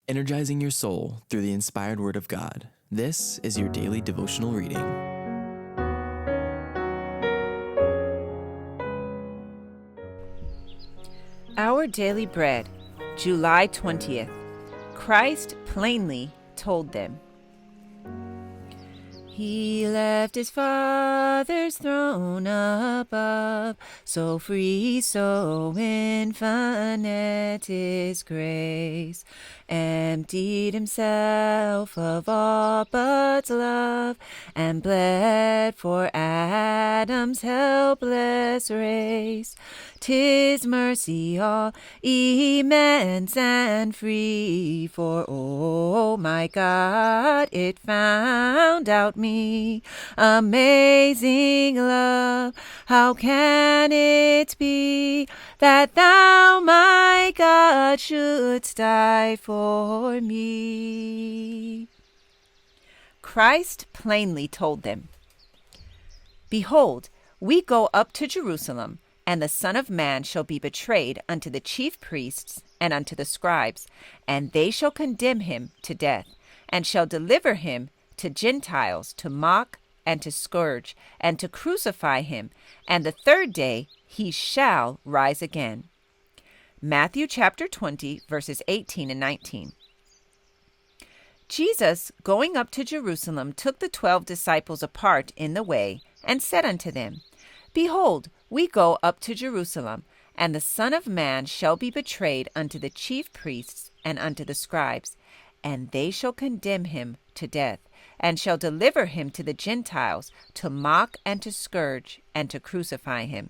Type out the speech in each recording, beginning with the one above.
energizing your soul through the inspired Word of God. This is your daily devotional reading. Our Daily Bread, July 20th. Christ plainly told them. He left his Father's throne above, so free, so infinite his grace, emptied himself of all but love, and bled for Adam's helpless race. 'Tis mercy all immense and free, for oh my God, it found out me. Amazing love, how can it be that thou, my God, shouldst die for me? Christ plainly told them, Behold, we go up to Jerusalem, and the Son of Man shall be betrayed unto the chief priests and unto the scribes, and they shall condemn him to death, and shall deliver him to Gentiles to mock and to scourge, and to crucify him, and the third day he shall rise again. Matthew chapter 20, verses 18 and 19. Jesus, going up to Jerusalem, took the 12 disciples apart in the way, and said unto them, Behold, we go up to Jerusalem, and the Son of Man shall be betrayed unto the chief priests and unto the scribes, and they shall condemn him to death, and shall deliver him to the Gentiles to mock and to scourge and to crucify him.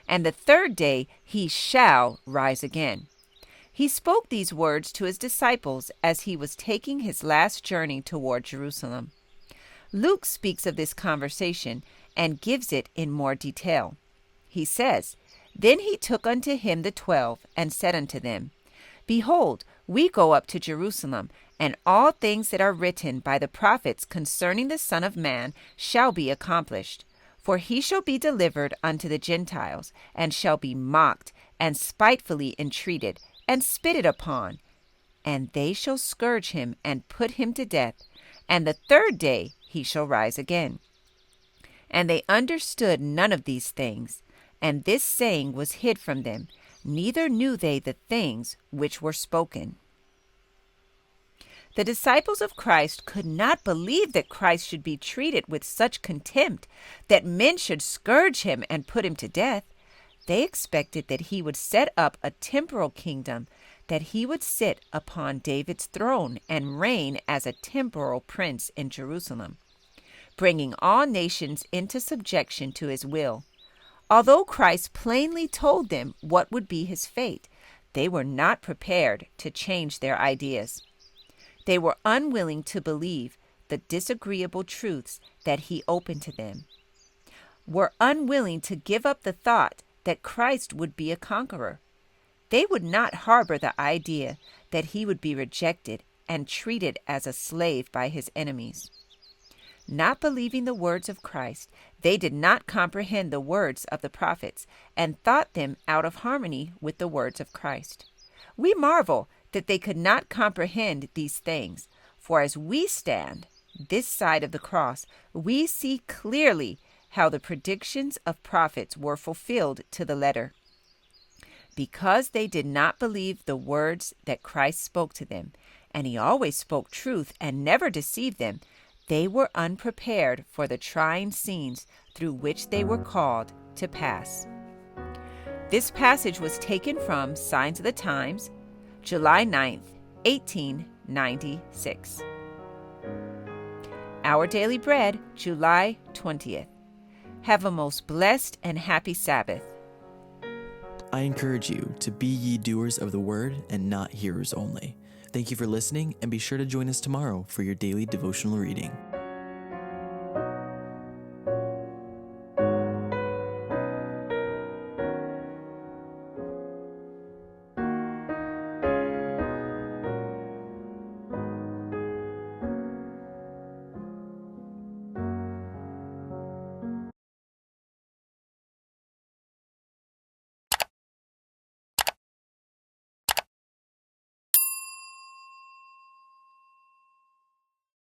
And the third day he shall rise again. He spoke these words to his disciples as he was taking his last journey toward Jerusalem. Luke speaks of this conversation and gives it in more detail. He says, Then he took unto him the 12, and said unto them, Behold, we go up to Jerusalem, and all things that are written by the prophets concerning the Son of Man shall be accomplished. For he shall be delivered unto the Gentiles, and shall be mocked, and spitefully entreated, and spitted upon. And they shall scourge him, and put him to death, and the third day he shall rise again. And they understood none of these things, and this saying was hid from them, neither knew they the things which were spoken. The disciples of Christ could not believe that Christ should be treated with such contempt, that men should scourge him and put him to death. They expected that he would set up a temporal kingdom, that he would sit upon David's throne and reign as a temporal prince in Jerusalem, bringing all nations into subjection to his will. Although Christ plainly told them what would be his fate, they were not prepared to change their ideas. They were unwilling to believe the disagreeable truths that he opened to them, were unwilling to give up the thought that Christ would be a conqueror. They would not harbor the idea that he would be rejected and treated as a slave by his enemies. Not believing the words of Christ, they did not comprehend the words of the prophets and thought them out of harmony with the words of Christ. We marvel that they could not comprehend these things, for as we stand this side of the cross, we see clearly how the predictions of prophets were fulfilled to the letter. Because they did not believe the words that Christ spoke to them, and he always spoke truth and never deceived them, they were unprepared for the trying scenes through which they were called to pass. This passage was taken from Signs of the Times, July 9th, 1896. Our Daily Bread, July 20th. Have a most blessed and happy Sabbath. I encourage you to be ye doers of the word and not hearers only. Thank you for listening, and be sure to join us tomorrow for your daily devotional reading.